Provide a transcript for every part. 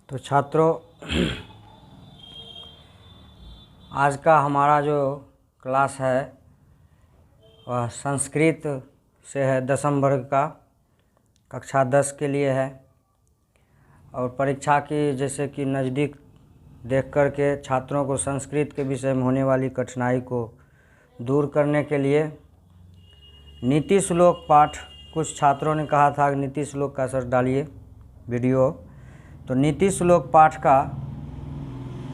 तो छात्रों, आज का हमारा जो क्लास है वह संस्कृत से है, 10वीं वर्ग का, कक्षा 10 के लिए है। और परीक्षा की जैसे कि नज़दीक देख कर के छात्रों को संस्कृत के विषय में होने वाली कठिनाई को दूर करने के लिए नीति श्लोक पाठ, कुछ छात्रों ने कहा था कि नीति श्लोक का सर डालिए वीडियो, तो नीति श्लोक पाठ का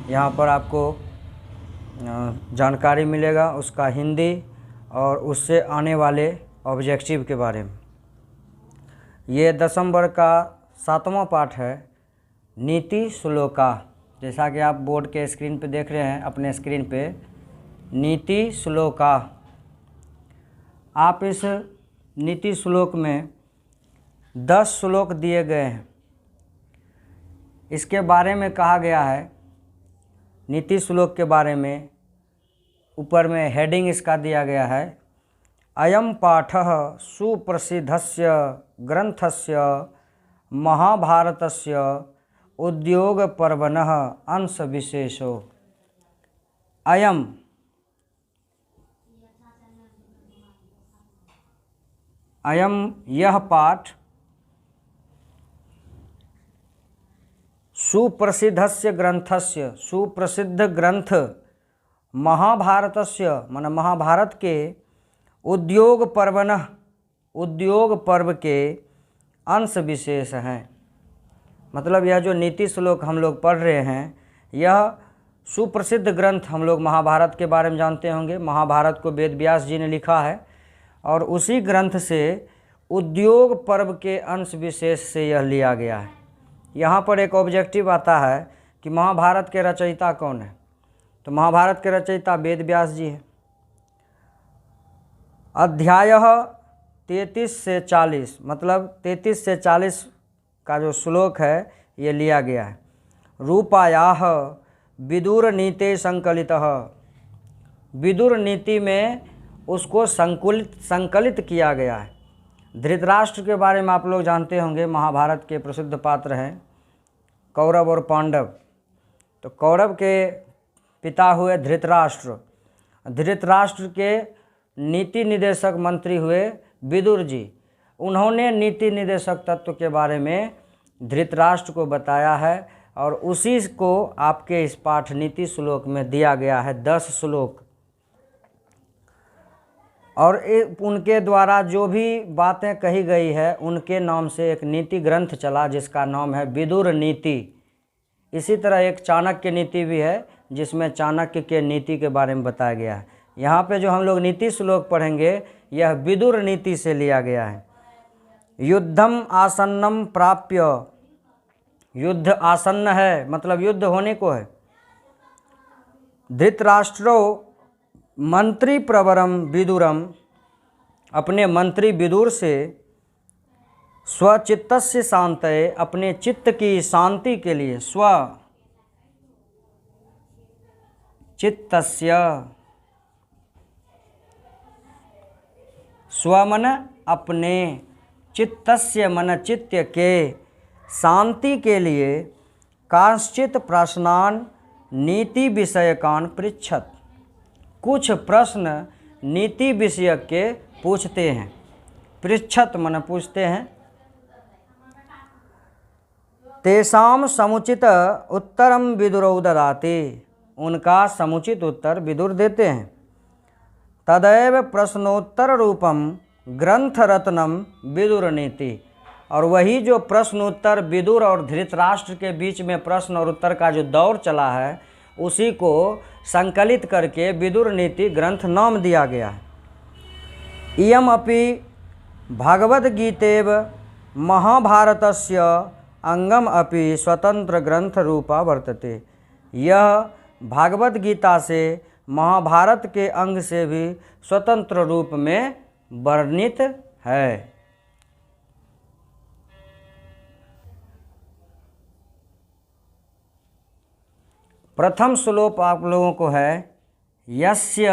यहाँ पर आपको जानकारी मिलेगा, उसका हिंदी और उससे आने वाले ऑब्जेक्टिव के बारे में। ये 10वीं वर्ग का 7वां पाठ है, नीति श्लोका। जैसा कि आप बोर्ड के स्क्रीन पे देख रहे हैं, अपने स्क्रीन पे नीति श्लोका। आप इस नीति श्लोक में 10 श्लोक दिए गए हैं। इसके बारे में कहा गया है, नीति श्लोक के बारे में ऊपर में हेडिंग इसका दिया गया है, अयम पाठः सुप्रसिद्धस्य ग्रंथस्य महाभारतस्य उद्योग पर्वणः अंश विशेषो। अयम यह पाठ सुप्रसिद्धस्य ग्रंथस्य, सुप्रसिद्ध ग्रंथ महाभारतस्य मन महाभारत के उद्योग पर्वणः, उद्योग पर्व के अंश विशेष हैं। मतलब यह जो नीति श्लोक हम लोग पढ़ रहे हैं, यह सुप्रसिद्ध ग्रंथ, हम लोग महाभारत के बारे में जानते होंगे। महाभारत को वेद व्यास जी ने लिखा है और उसी ग्रंथ से उद्योग पर्व के अंश विशेष से यह लिया गया है। यहाँ पर एक ऑब्जेक्टिव आता है कि महाभारत के रचयिता कौन है, तो महाभारत के रचयिता वेद व्यास जी हैं। अध्याय 33 से 40, मतलब 33 से 40 का जो श्लोक है ये लिया गया है। रूपायाः विदुर नीते संकलितः, विदुर नीति में उसको संकलित किया गया है। धृतराष्ट्र के बारे में आप लोग जानते होंगे, महाभारत के प्रसिद्ध पात्र हैं कौरव और पांडव। तो कौरव के पिता हुए धृतराष्ट्र, धृतराष्ट्र के नीति निदेशक मंत्री हुए विदुर जी। उन्होंने नीति निदेशक तत्व के बारे में धृतराष्ट्र को बताया है और उसी को आपके इस पाठ नीति श्लोक में दिया गया है, 10 श्लोक। और उनके द्वारा जो भी बातें कही गई है उनके नाम से एक नीति ग्रंथ चला जिसका नाम है विदुर नीति। इसी तरह एक चाणक्य नीति भी है जिसमें चाणक्य के नीति के बारे में बताया गया है। यहाँ पे जो हम लोग नीति श्लोक पढ़ेंगे यह विदुर नीति से लिया गया है। युद्धम आसन्नम प्राप्य, युद्ध आसन्न है मतलब युद्ध होने को है। धृतराष्ट्रो मंत्री प्रवरम विदुरम, अपने मंत्री विदुर से स्वचित्तस्य शांतये, अपने चित्त की शांति के लिए, स्वचित्तस्य, स्व मन अपने, चित्तस्य मन चित्त के, शांति के लिए कांश्चित प्रश्नान नीति विषयकान पृच्छत, कुछ प्रश्न नीति विषयक के पूछते हैं। पृच्छत मन पूछते हैं। तेषाम समुचित उत्तरम विदुरौ ददाति, उनका समुचित उत्तर विदुर देते हैं। तदैव प्रश्नोत्तर रूपम ग्रंथ रत्नम विदुर नीति, और वही जो प्रश्नोत्तर विदुर और धृतराष्ट्र के बीच में प्रश्न और उत्तर का जो दौर चला है उसी को संकलित करके विदुर नीति ग्रंथ नाम दिया गया है। इयम अपि भगवद्गीतेव महाभारतस्य अंगम अपि स्वतंत्र ग्रंथ रूपा वर्तते, यह भागवत गीता से महाभारत के अंग से भी स्वतंत्र रूप में वर्णित है। प्रथम श्लोक आप लोगों को है, यस्य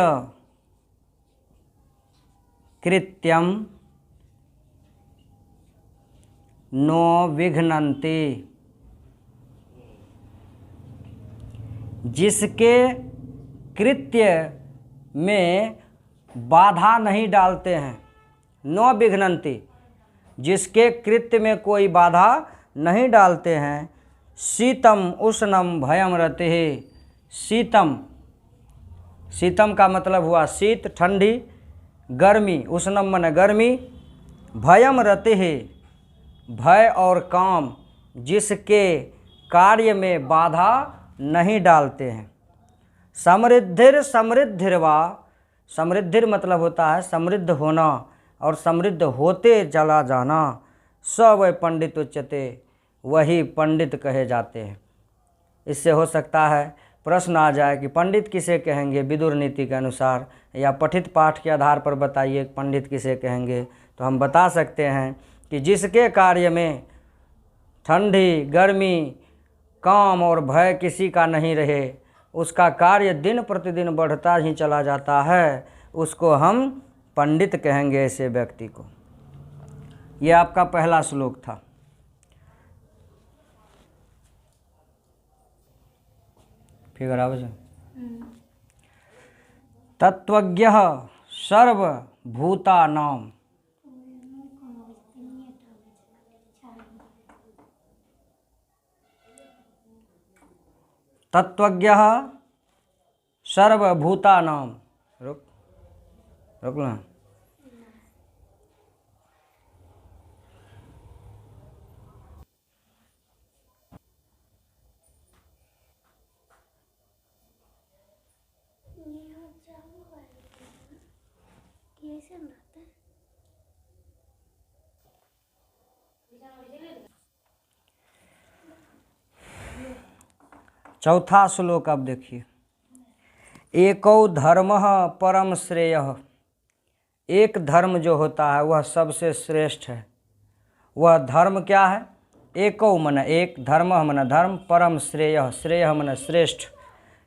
कृत्यम नो विघ्नन्ति, जिसके कृत्य में बाधा नहीं डालते हैं, न विघ्नन्ति, जिसके कृत्य में कोई बाधा नहीं डालते हैं। शीतम उष्णम भयम रते, शीतम, शीतम का मतलब हुआ शीत ठंडी, गर्मी, उष्णम माने गर्मी, भयम रते, भय और काम, जिसके कार्य में बाधा नहीं डालते हैं। समृद्धिर समृद्धिर्वा, समृद्धिर मतलब होता है समृद्ध होना और समृद्ध होते चला जाना। स वै पंडित उच्यते, वही पंडित कहे जाते हैं। इससे हो सकता है प्रश्न आ जाए कि पंडित किसे कहेंगे विदुर नीति के अनुसार, या पठित पाठ के आधार पर बताइए पंडित किसे कहेंगे। तो हम बता सकते हैं कि जिसके कार्य में ठंडी, गर्मी, काम और भय किसी का नहीं रहे, उसका कार्य दिन प्रतिदिन बढ़ता ही चला जाता है, उसको हम पंडित कहेंगे ऐसे व्यक्ति को। यह आपका पहला श्लोक था। फिगर आवज तत्वज्ञः सर्वभूतानां, तत्वज्ञः सर्वभूतानां, रुक ना, चौथा श्लोक अब देखिए। एको धर्मः परम श्रेयः, एक धर्म जो होता है वह सबसे श्रेष्ठ है। वह धर्म क्या है? एको मन एक, धर्म मन धर्म, परम श्रेयः, श्रेयः मन श्रेष्ठ।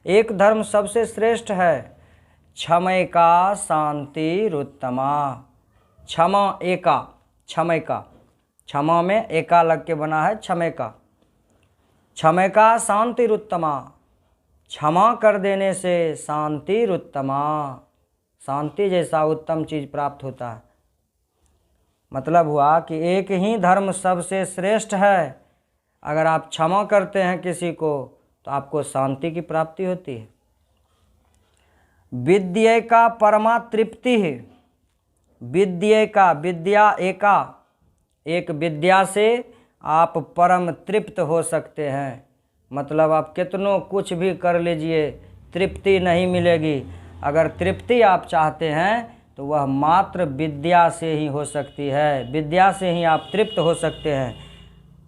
एक धर्म सबसे श्रेष्ठ है। क्षमैका शांतिरुत्तमा, क्षमा एका, क्षमैका, क्षमा में एका लग के बना है क्षमैका। क्षमैका शांतिरुत्तमा, क्षमा कर देने से शांतिरुत्तमा, शांति जैसा उत्तम चीज़ प्राप्त होता है। मतलब हुआ कि एक ही धर्म सबसे श्रेष्ठ है। अगर आप क्षमा करते हैं किसी को तो आपको शांति की प्राप्ति होती है। विद्या का परमा तृप्ति है, विद्या का, विद्या एका, एक विद्या से आप परम तृप्त हो सकते हैं। मतलब आप कितनों कुछ भी कर लीजिए, तृप्ति नहीं मिलेगी। अगर तृप्ति आप चाहते हैं तो वह मात्र विद्या से ही हो सकती है। विद्या से ही आप तृप्त हो सकते हैं,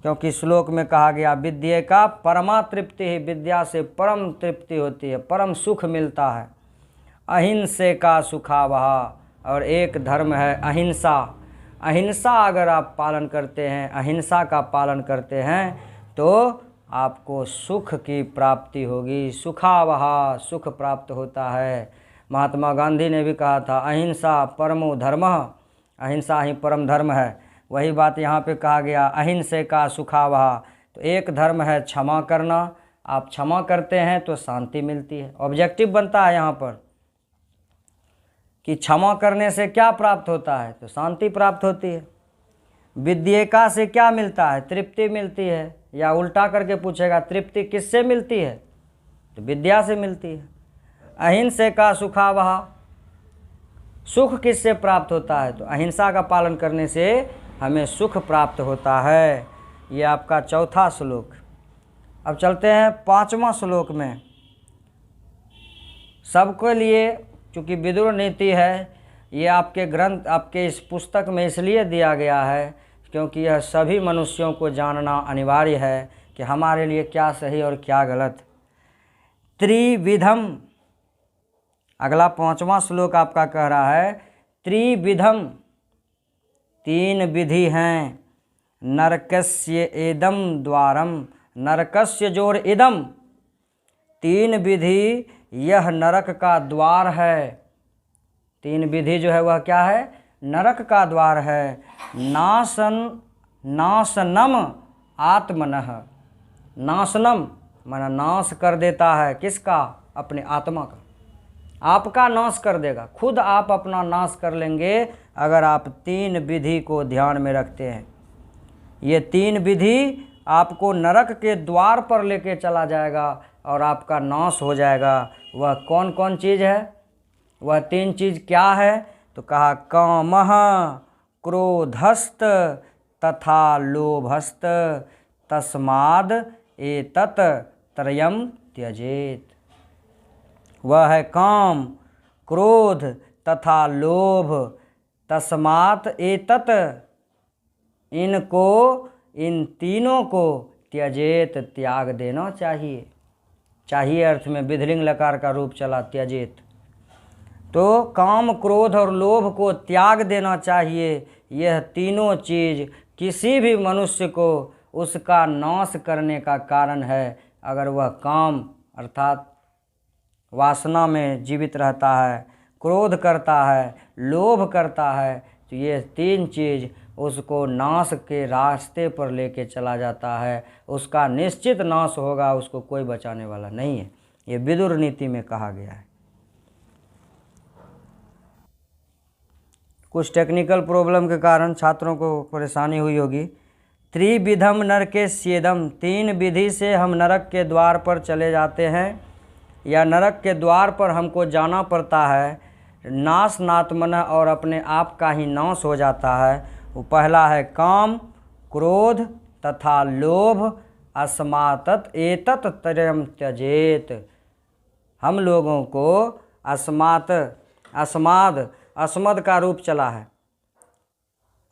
क्योंकि श्लोक में कहा गया विद्या का परमा तृप्ति है, विद्या से परम तृप्ति होती है, परम सुख मिलता है। अहिंसे का सुखावहा, और एक धर्म है अहिंसा। अहिंसा अगर आप पालन करते हैं, अहिंसा का पालन करते हैं तो आपको सुख की प्राप्ति होगी। सुखावहा, सुख प्राप्त होता है। महात्मा गांधी ने भी कहा था अहिंसा परमो धर्मः, अहिंसा ही परम धर्म है। वही बात यहाँ पे कहा गया अहिंसे का सुखावहा। तो एक धर्म है क्षमा करना। आप क्षमा करते हैं तो शांति मिलती है। ऑब्जेक्टिव बनता है यहाँ पर कि क्षमा करने से क्या प्राप्त होता है, तो शांति प्राप्त होती है। विद्येका से क्या मिलता है? तृप्ति मिलती है। या उल्टा करके पूछेगा तृप्ति किससे मिलती है, तो विद्या से मिलती है। अहिंसे का सुखावहा, सुख किससे प्राप्त होता है, तो अहिंसा का पालन करने से हमें सुख प्राप्त होता है। ये आपका चौथा श्लोक। अब चलते हैं पांचवा श्लोक में। सबके लिए चूँकि विदुर नीति है, ये आपके ग्रंथ, आपके इस पुस्तक में इसलिए दिया गया है क्योंकि यह सभी मनुष्यों को जानना अनिवार्य है कि हमारे लिए क्या सही और क्या गलत। त्रिविधम, अगला पांचवा श्लोक आपका कह रहा है त्रिविधम, तीन विधि हैं। नरकस्य एदम द्वारम, नरकस्य जोर इदम, तीन विधि यह नरक का द्वार है। तीन विधि जो है वह क्या है? नरक का द्वार है। नाशनम आत्मनः, नाशनम माना नाश कर देता है। किसका? अपने आत्मा का। आपका नाश कर देगा, खुद आप अपना नाश कर लेंगे अगर आप 3 विधि को ध्यान में रखते हैं। ये 3 विधि आपको नरक के द्वार पर लेके चला जाएगा और आपका नाश हो जाएगा। वह कौन कौन चीज़ है? वह 3 चीज़ क्या है? तो कहा कामः क्रोधस्त तथा लोभस्त तस्माद एतत् त्रयम् त्यजेत। वह है काम, क्रोध तथा लोभ। तस्मात् एतत्, इनको, इन तीनों को त्यजेत, त्याग देना चाहिए। चाहिए अर्थ में विधिलिंग लकार का रूप चला त्यजेत। तो काम, क्रोध और लोभ को त्याग देना चाहिए। यह तीनों चीज़ किसी भी मनुष्य को उसका नाश करने का कारण है। अगर वह काम अर्थात वासना में जीवित रहता है, क्रोध करता है, लोभ करता है, तो ये 3 चीज़ उसको नाश के रास्ते पर लेके चला जाता है। उसका निश्चित नाश होगा, उसको कोई बचाने वाला नहीं है। ये विदुर नीति में कहा गया है। कुछ टेक्निकल प्रॉब्लम के कारण छात्रों को परेशानी हुई होगी। त्रिविधम नरकेस्येदम, 3 विधि से हम नरक के द्वार पर चले जाते हैं या नरक के द्वार पर हमको जाना पड़ता है। नाश नात्मनः, और अपने आप का ही नाश हो जाता है। वो पहला है काम, क्रोध तथा लोभ। अस्मात् एतत् त्रयम् त्यजेत। हम लोगों को अस्मद का रूप चला है।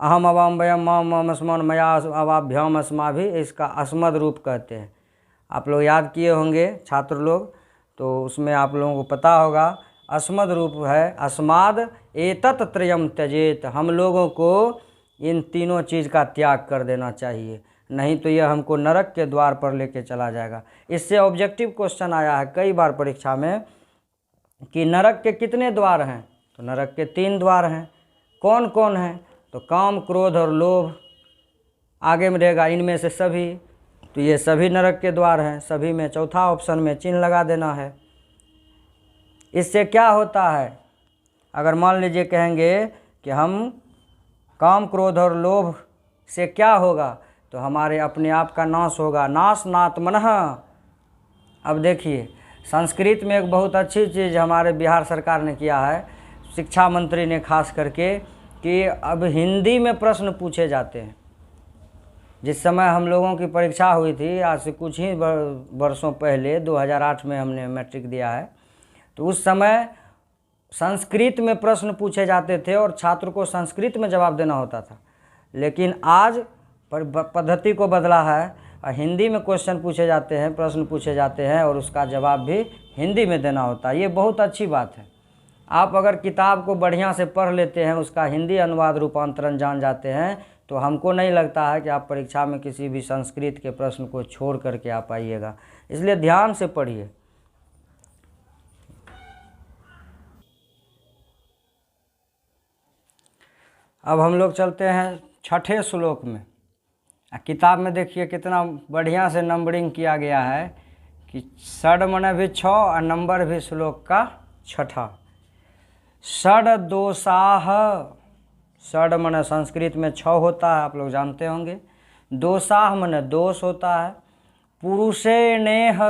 अहम अवाम वयम मम अस्मन मया अवाभ्याम अस्मा भी इसका अस्मद रूप कहते हैं। आप लोग याद किए होंगे छात्र लोग, तो उसमें आप लोगों को पता होगा अस्मद रूप है अस्माद एतत् त्रयम् त्यजेत। हम लोगों को इन तीनों चीज़ का त्याग कर देना चाहिए, नहीं तो यह हमको नरक के द्वार पर लेके चला जाएगा। इससे ऑब्जेक्टिव क्वेश्चन आया है कई बार परीक्षा में कि नरक के कितने द्वार हैं? तो नरक के 3 द्वार हैं। कौन कौन हैं? तो काम, क्रोध और लोभ। आगे में रहेगा इनमें से सभी। तो ये सभी नरक के द्वार हैं। सभी में चौथा ऑप्शन में चिन्ह लगा देना है। इससे क्या होता है? अगर मान लीजिए कहेंगे कि हम काम, क्रोध और लोभ से क्या होगा, तो हमारे अपने आप का नाश होगा। नाश नात्मनः। अब देखिए संस्कृत में एक बहुत अच्छी चीज़ हमारे बिहार सरकार ने किया है, शिक्षा मंत्री ने खास करके, कि अब हिंदी में प्रश्न पूछे जाते हैं। जिस समय हम लोगों की परीक्षा हुई थी, आज से कुछ ही वर्षों पहले 2008 में हमने मैट्रिक दिया है, तो उस समय संस्कृत में प्रश्न पूछे जाते थे और छात्र को संस्कृत में जवाब देना होता था। लेकिन आज पद्धति को बदला है और हिंदी में क्वेश्चन पूछे जाते हैं, प्रश्न पूछे जाते हैं और उसका जवाब भी हिंदी में देना होता है। ये बहुत अच्छी बात है। आप अगर किताब को बढ़िया से पढ़ लेते हैं, उसका हिंदी अनुवाद रूपांतरण जान जाते हैं, तो हमको नहीं लगता है कि आप परीक्षा में किसी भी संस्कृत के प्रश्न को छोड़ करके आ पाइएगा। इसलिए ध्यान से पढ़िए। अब हम लोग चलते हैं 6ठे श्लोक में। किताब में देखिए कितना बढ़िया से नंबरिंग किया गया है कि षड मने भी 6 और नंबर भी श्लोक का 6ठा। षड दोषाः, षड मने संस्कृत में 6 होता है, आप लोग जानते होंगे। दोषाः मने दोष होता है। पुरुषेणेह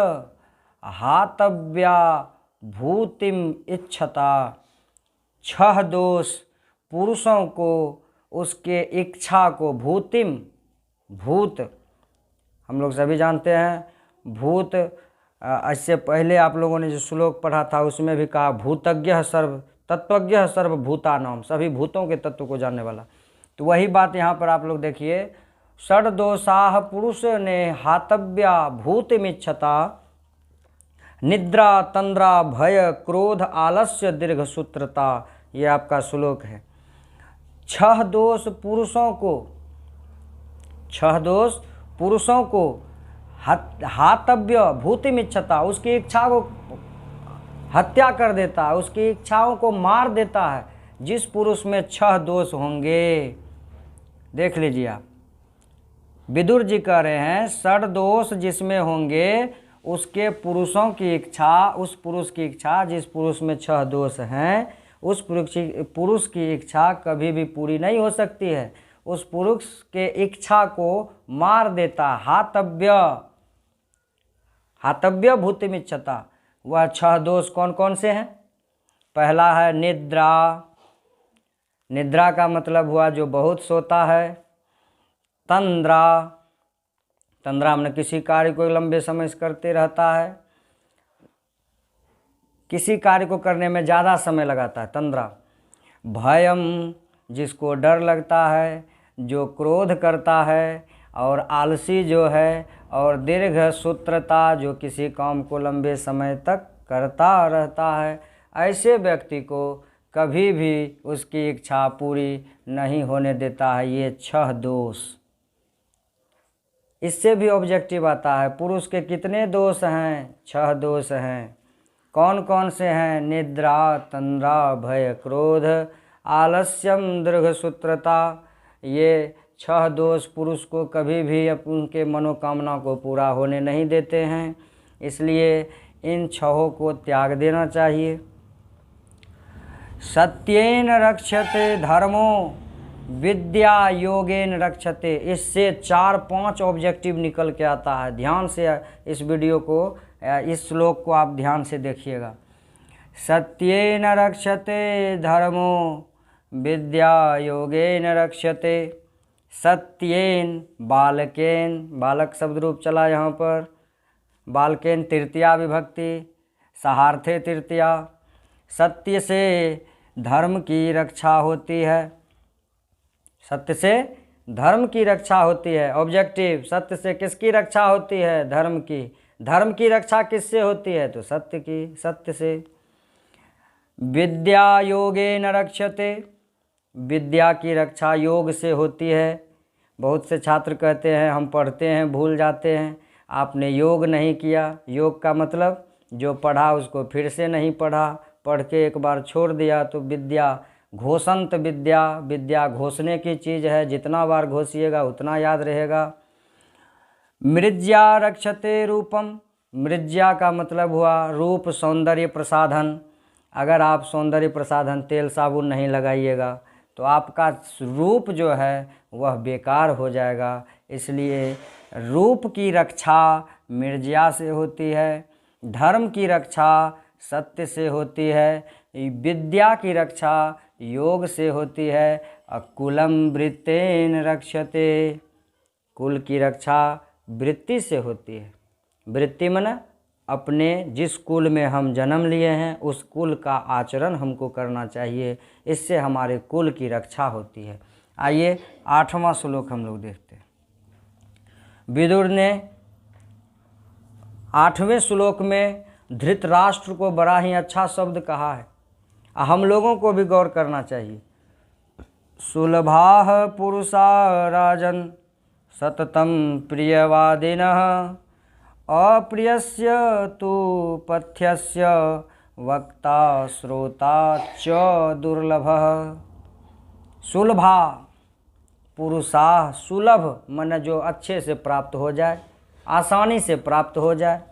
हातव्या भूतिम इच्छता। 6 दोष पुरुषों को उसके इच्छा को, भूतिम, भूत हम लोग सभी जानते हैं। भूत इससे पहले आप लोगों ने जो श्लोक पढ़ा था उसमें भी कहा भूतज्ञ सर्व तत्वज्ञ सर्वभूतानाम, सभी भूतों के तत्व को जानने वाला। तो वही बात यहाँ पर आप लोग देखिए, षड दोषाः पुरुष ने हातव्या भूतिमिच्छता। निद्रा, तंद्रा, भय, क्रोध, आलस्य, दीर्घ सूत्रता, ये आपका श्लोक है। 6 दोष पुरुषों को, 6 दोष पुरुषों को हातव्य भूतिमिच्छता, उसकी इच्छा को हत्या कर देता है, उसकी इच्छाओं को मार देता है। जिस पुरुष में 6 दोष होंगे, देख लीजिए आप, विदुर जी कह रहे हैं षड दोष जिसमें होंगे उसके पुरुषों की इच्छा, उस पुरुष की इच्छा जिस पुरुष में 6 दोष हैं, उस पुरुष की इच्छा कभी भी पूरी नहीं हो सकती है। उस पुरुष के इच्छा को मार देता। हातव्य भूतिमिच्छता। वह 6 दोष कौन कौन से हैं? पहला है निद्रा। निद्रा का मतलब हुआ जो बहुत सोता है। तंद्रा, तंद्रा में किसी कार्य को लंबे समय से करते रहता है, किसी कार्य को करने में ज़्यादा समय लगाता है, तंद्रा। भयम, जिसको डर लगता है, जो क्रोध करता है, और आलसी जो है, और दीर्घ सूत्रता, जो किसी काम को लंबे समय तक करता रहता है। ऐसे व्यक्ति को कभी भी उसकी इच्छा पूरी नहीं होने देता है ये 6 दोष। इससे भी ऑब्जेक्टिव आता है पुरुष के कितने दोष हैं? 6 दोष हैं। कौन कौन से हैं? निद्रा, तंद्रा, भय, क्रोध, आलस्यम, दीर्घसूत्रता। ये 6 दोष पुरुष को कभी भी उनके मनोकामना को पूरा होने नहीं देते हैं। इसलिए इन 6 को त्याग देना चाहिए। सत्येन रक्षते धर्मो विद्या योगेन रक्षते। इससे 4-5 ऑब्जेक्टिव निकल के आता है। ध्यान से इस वीडियो को, इस श्लोक को आप ध्यान से देखिएगा। सत्येन रक्षते धर्मो विद्या योगेन रक्षते। सत्येन, बालकेन, बालक शब्द रूप चला यहाँ पर। बालकेन तृतीया विभक्ति, सहार्थे तृतीया। सत्य से धर्म की रक्षा होती है। सत्य से धर्म की रक्षा होती है। ऑब्जेक्टिव, सत्य से किसकी रक्षा होती है? धर्म की। धर्म की रक्षा किससे होती है? तो सत्य की, सत्य से। विद्या योगेन रक्षते। विद्या की रक्षा योग से होती है। बहुत से छात्र कहते हैं हम पढ़ते हैं भूल जाते हैं। आपने योग नहीं किया। योग का मतलब जो पढ़ा उसको फिर से नहीं पढ़ा, पढ़ के एक बार छोड़ दिया। तो विद्या, घोषंत विद्या, विद्या घोषने की चीज़ है। जितना बार घोषिएगा उतना याद रहेगा। मृज्या रक्षते रूपम। मृज्या का मतलब हुआ रूप, सौंदर्य प्रसाधन। अगर आप सौंदर्य प्रसाधन तेल साबुन नहीं लगाइएगा तो आपका रूप जो है वह बेकार हो जाएगा। इसलिए रूप की रक्षा मृज्या से होती है। धर्म की रक्षा सत्य से होती है। विद्या की रक्षा योग से होती है। कुलम वृत्तेन रक्षते। कुल की रक्षा वृत्ति से होती है। वृत्ति माने अपने जिस कुल में हम जन्म लिए हैं उस कुल का आचरण हमको करना चाहिए। इससे हमारे कुल की रक्षा होती है। आइए 8वां श्लोक हम लोग देखते हैं। विदुर ने 8वें श्लोक में धृतराष्ट्र को बड़ा ही अच्छा शब्द कहा है। हम लोगों को भी गौर करना चाहिए। सुलभाः पुरुषा राजन् सततं प्रियवादिनः अप्रियस्य तु पथ्यस्य वक्ता श्रोता च दुर्लभः। सुलभा पुरुषा, सुलभ मन जो अच्छे से प्राप्त हो जाए, आसानी से प्राप्त हो जाए।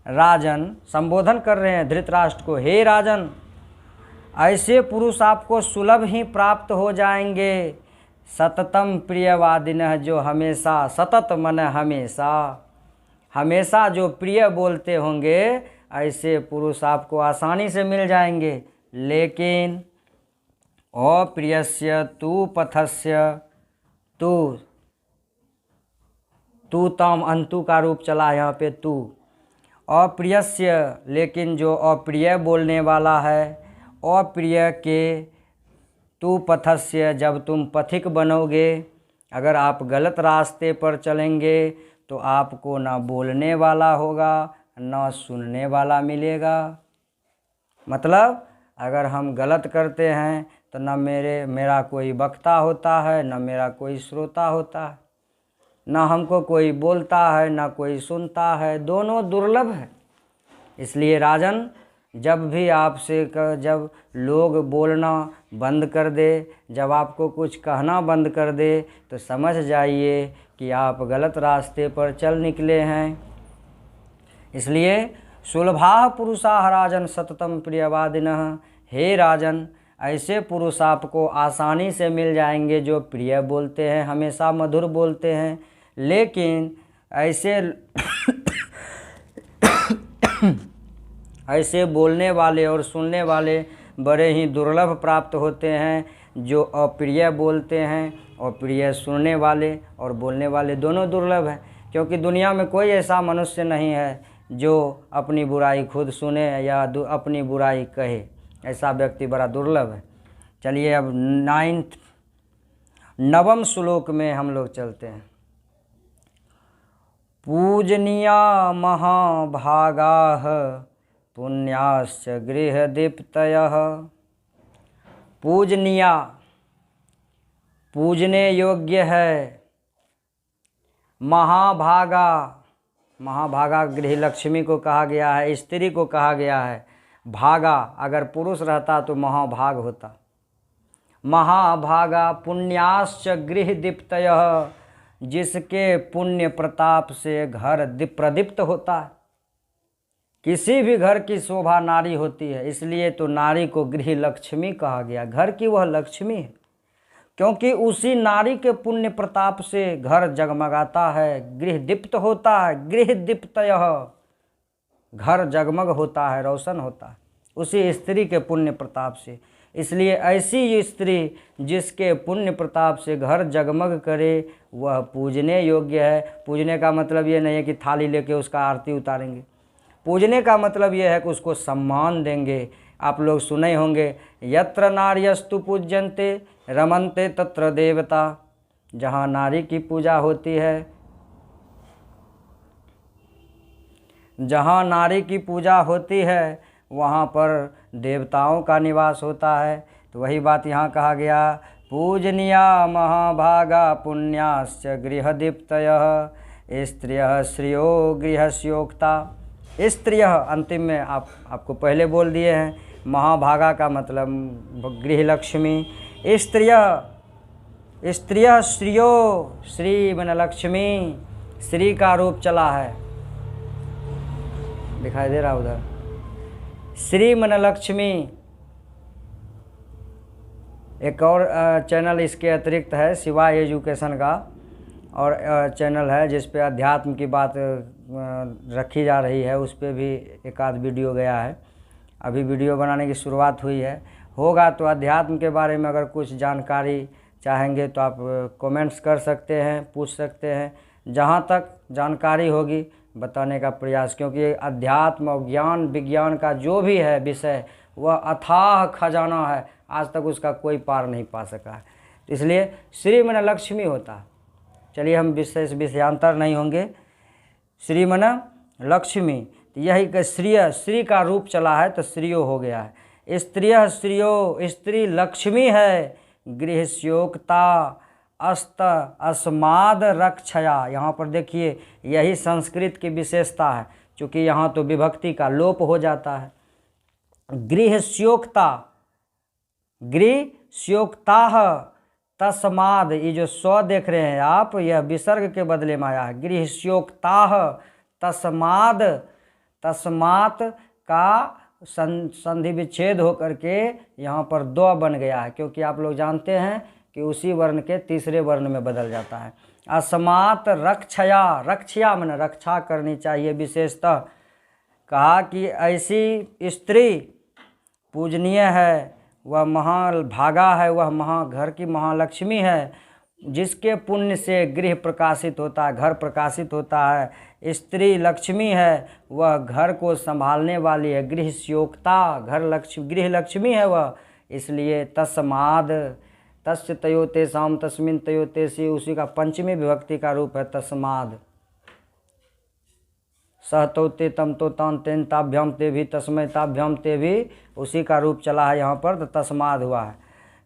राजन, संबोधन कर रहे हैं धृतराष्ट्र को, हे राजन, ऐसे पुरुष आपको सुलभ ही प्राप्त हो जाएंगे। सततम प्रियवादिनः, जो हमेशा, सतत मन हमेशा, हमेशा जो प्रिय बोलते होंगे, ऐसे पुरुष आपको आसानी से मिल जाएंगे। लेकिन अप्रियस्य तु पथस्य, तू तम अंतु का रूप चला यहाँ पे तू। अप्रियस्य, लेकिन जो अप्रिय बोलने वाला है, अप्रिय के तू पथस्य, जब तुम पथिक बनोगे, अगर आप गलत रास्ते पर चलेंगे तो आपको ना बोलने वाला होगा ना सुनने वाला मिलेगा। मतलब अगर हम गलत करते हैं तो ना मेरा कोई वक्ता होता है, ना मेरा कोई श्रोता होता है, ना हमको कोई बोलता है ना कोई सुनता है। दोनों दुर्लभ है। इसलिए राजन, जब भी आपसे जब लोग बोलना बंद कर दे, जब आपको कुछ कहना बंद कर दे, तो समझ जाइए कि आप गलत रास्ते पर चल निकले हैं। इसलिए सुलभा पुरुषाः राजन सततम प्रियवादिनः, हे राजन ऐसे पुरुष आपको आसानी से मिल जाएंगे जो प्रिय बोलते हैं, हमेशा मधुर बोलते हैं। लेकिन ऐसे ऐसे बोलने वाले और सुनने वाले बड़े ही दुर्लभ प्राप्त होते हैं, जो अप्रिय बोलते हैं और प्रिय सुनने वाले और बोलने वाले दोनों दुर्लभ हैं। क्योंकि दुनिया में कोई ऐसा मनुष्य नहीं है जो अपनी बुराई खुद सुने या अपनी बुराई कहे, ऐसा व्यक्ति बड़ा दुर्लभ है। चलिए अब नवम श्लोक में हम लोग चलते हैं। पूजनीया महाभागाः पुण्याश्च गृहदीप्तयः। पूजनीया, पूजने योग्य है। महाभागा, महाभागा गृह लक्ष्मी को कहा गया है, स्त्री को कहा गया है। भागा अगर पुरुष रहता तो महाभाग होता। महाभागा पुण्याश्च गृह दीप्तयः, जिसके पुण्य प्रताप से घर प्रदीप्त होता है। किसी भी घर की शोभा नारी होती है, इसलिए तो नारी को गृह लक्ष्मी कहा गया। घर की वह लक्ष्मी है, क्योंकि उसी नारी के पुण्य प्रताप से घर जगमगाता है, गृह दीप्त होता है। गृह दीप्तयः, घर जगमग होता है, रोशन होता है उसी स्त्री के पुण्य प्रताप से। इसलिए ऐसी स्त्री जिसके पुण्य प्रताप से घर जगमग करे वह पूजने योग्य है। पूजने का मतलब ये नहीं है कि थाली लेके उसका आरती उतारेंगे। पूजने का मतलब ये है कि उसको सम्मान देंगे। आप लोग सुने होंगे, यत्र नार्यस्तु पूज्यन्ते रमन्ते तत्र देवता। जहाँ नारी की पूजा होती है, जहाँ नारी की पूजा होती है वहाँ पर देवताओं का निवास होता है। तो वही बात यहाँ कहा गया, पूजनीया महाभागा पुण्याश्च गृहदीप्तयः स्त्रियः श्रियो गृहस्योक्ता। स्त्रियः अंतिम में आपको पहले बोल दिए हैं। महाभागा का मतलब गृह लक्ष्मी। स्त्रियः, स्त्रियः श्रियो, श्री मन लक्ष्मी, श्री का रूप चला है, दिखाई दे रहा उधर, श्री मन लक्ष्मी। एक और चैनल इसके अतिरिक्त है शिवा एजुकेशन का, और चैनल है जिस पे अध्यात्म की बात रखी जा रही है। उस पे भी एक आध वीडियो गया है। अभी वीडियो बनाने की शुरुआत हुई है। होगा तो अध्यात्म के बारे में अगर कुछ जानकारी चाहेंगे तो आप कमेंट्स कर सकते हैं, पूछ सकते हैं। जहाँ तक जानकारी होगी बताने का प्रयास, क्योंकि अध्यात्म और ज्ञान विज्ञान का जो भी है विषय वह अथाह खजाना है, आज तक उसका कोई पार नहीं पा सका है। इसलिए श्री मन लक्ष्मी होता है। चलिए हम विषयांतर नहीं होंगे। श्री मन लक्ष्मी, यही का श्री का रूप चला है तो श्रियो हो गया है। स्त्रियः श्रियो, स्त्री लक्ष्मी है। गृहस्योक्ता अस्त अस्माद रक्षया। यहाँ पर देखिए यही संस्कृत की विशेषता है, क्योंकि यहाँ तो विभक्ति का लोप हो जाता है। गृहस्योक्ता, गृहस्योक्ताः तस्माद, ये जो स्व देख रहे हैं आप, यह विसर्ग के बदले में आया है। गृहस्योक्ताः तस्माद, तस्मात का संधि विच्छेद होकर के यहाँ पर दो बन गया है, क्योंकि आप लोग जानते हैं कि उसी वर्ण के तीसरे वर्ण में बदल जाता है। अस्मात् रक्षया, रक्षया माने रक्षा करनी चाहिए। विशेषतः कहा कि ऐसी स्त्री पूजनीय है, वह महाभागा है, वह घर की महालक्ष्मी है, जिसके पुण्य से गृह प्रकाशित होता है, घर प्रकाशित होता है। स्त्री लक्ष्मी है, वह घर को संभालने वाली है। गृहस्योक्ता, गृह लक्ष्मी है वह। इसलिए तस्माद, तस्य तयोते साम तस्मिन तयोते सी, उसी का पंचमी विभक्ति का रूप है तस्माद। सहतोते तम तो तान तेन ताभ्याम ते भी तस्मय ताभ्याम ते भी, उसी का रूप चला है यहाँ पर, तो तस्माद हुआ है।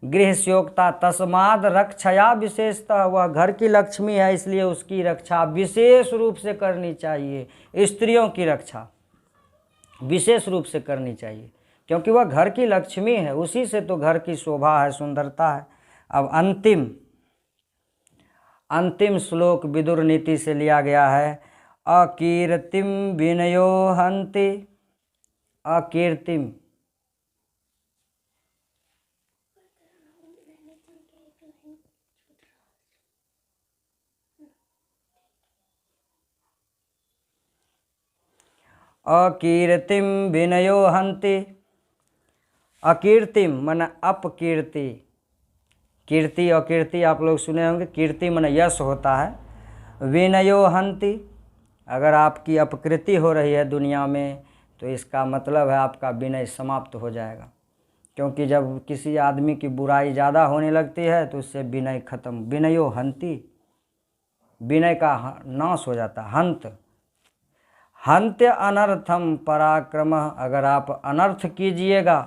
गृहस्योक्ता तस्माद रक्षया, विशेषतः वह घर की लक्ष्मी है, इसलिए उसकी रक्षा विशेष रूप से करनी चाहिए। स्त्रियों की रक्षा विशेष रूप से करनी चाहिए, क्योंकि वह घर की लक्ष्मी है, उसी से तो घर की शोभा है, सुंदरता है। अब अंतिम श्लोक विदुर नीति से लिया गया है। अकीर्तिम विनयो हन्ति। अकीर्तिम, अकीर्तिम विनयो हन्ति। अकीर्तिम मन अपकीर्ति। कीर्ति अकीर्ति आप लोग सुने होंगे। कीर्ति मन यश होता है। विनयो हन्ति, अगर आपकी अपकृति हो रही है दुनिया में तो इसका मतलब है आपका विनय समाप्त हो जाएगा, क्योंकि जब किसी आदमी की बुराई ज़्यादा होने लगती है तो उससे विनय खत्म। विनयो हन्ति, विनय का नाश हो जाता है। हंत, हंत्य अनर्थम पराक्रम, अगर आप अनर्थ कीजिएगा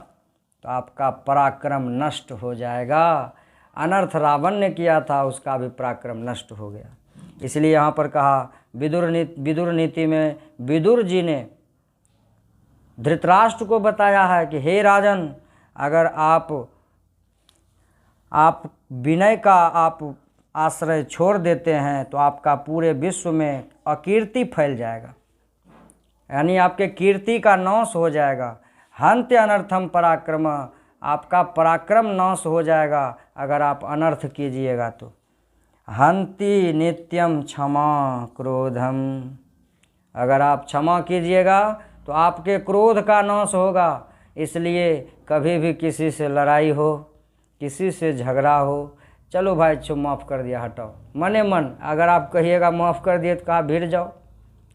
तो आपका पराक्रम नष्ट हो जाएगा। अनर्थ रावण ने किया था, उसका भी पराक्रम नष्ट हो गया। इसलिए यहाँ पर कहा विदुर नीति में विदुर जी ने धृतराष्ट्र को बताया है कि हे राजन, अगर आप विनय का आप आश्रय छोड़ देते हैं तो आपका पूरे विश्व में अकीर्ति फैल जाएगा, यानी आपके कीर्ति का नाश हो जाएगा। हंत्य अनर्थम पराक्रम, आपका पराक्रम नाश हो जाएगा अगर आप अनर्थ कीजिएगा तो। हंति नित्यम क्षमा क्रोधम, अगर आप क्षमा कीजिएगा तो आपके क्रोध का नाश होगा। इसलिए कभी भी किसी से लड़ाई हो, किसी से झगड़ा हो, चलो भाई छो माफ़ कर दिया, हटाओ, मने मन अगर आप कहिएगा माफ़ कर दिए तो कहा भीड़ जाओ,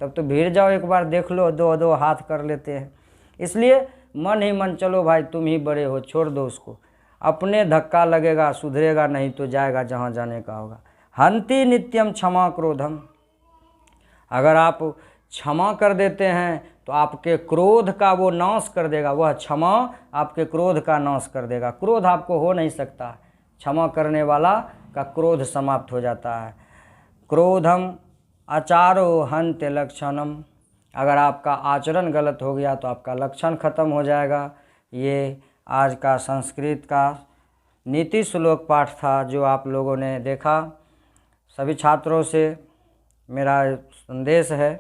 तब तो भीड़ जाओ, एक बार देख लो, दो दो हाथ कर लेते हैं। इसलिए मन ही मन चलो भाई तुम ही बड़े हो, छोड़ दो उसको, अपने धक्का लगेगा, सुधरेगा नहीं तो जाएगा जहाँ जाने का होगा। हंति नित्यम क्षमा क्रोधम, अगर आप क्षमा कर देते हैं तो आपके क्रोध का वो नाश कर देगा। वह क्षमा आपके क्रोध का नाश कर देगा। क्रोध आपको हो नहीं सकता, क्षमा करने वाला का क्रोध समाप्त हो जाता है। क्रोधम आचारो हंत्य लक्षणम, अगर आपका आचरण गलत हो गया तो आपका लक्षण खत्म हो जाएगा। ये आज का संस्कृत का नीति श्लोक पाठ था जो आप लोगों ने देखा। सभी छात्रों से मेरा संदेश है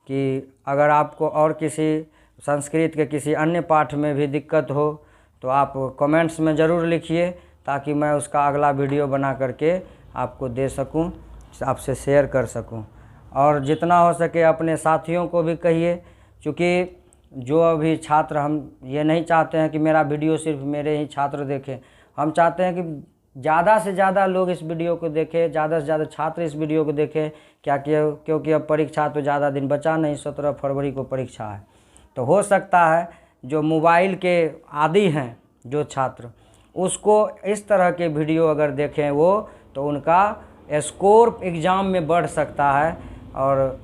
कि अगर आपको और किसी संस्कृत के किसी अन्य पाठ में भी दिक्कत हो तो आप कमेंट्स में ज़रूर लिखिए, ताकि मैं उसका अगला वीडियो बना करके आपको दे सकूं, आपसे शेयर कर सकूं। और जितना हो सके अपने साथियों को भी कहिए, क्योंकि जो अभी छात्र, हम ये नहीं चाहते हैं कि मेरा वीडियो सिर्फ मेरे ही छात्र देखें, हम चाहते हैं कि ज़्यादा से ज़्यादा लोग इस वीडियो को देखें, ज़्यादा से ज़्यादा छात्र इस वीडियो को देखें। क्योंकि अब परीक्षा तो ज़्यादा दिन बचा नहीं, 17 फरवरी को परीक्षा है। तो हो सकता है जो मोबाइल के आदी हैं जो छात्र, उसको इस तरह के वीडियो अगर देखें वो, तो उनका स्कोर एग्ज़ाम में बढ़ सकता है। और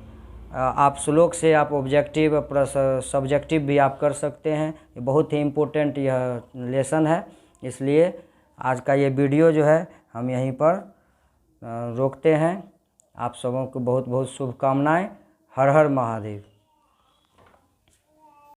आप श्लोक से आप ऑब्जेक्टिव प्लस सब्जेक्टिव भी आप कर सकते हैं। ये बहुत ही इम्पोर्टेंट यह लेसन है। इसलिए आज का ये वीडियो जो है हम यहीं पर रोकते हैं। आप सबों को बहुत बहुत शुभकामनाएं। हर हर महादेव।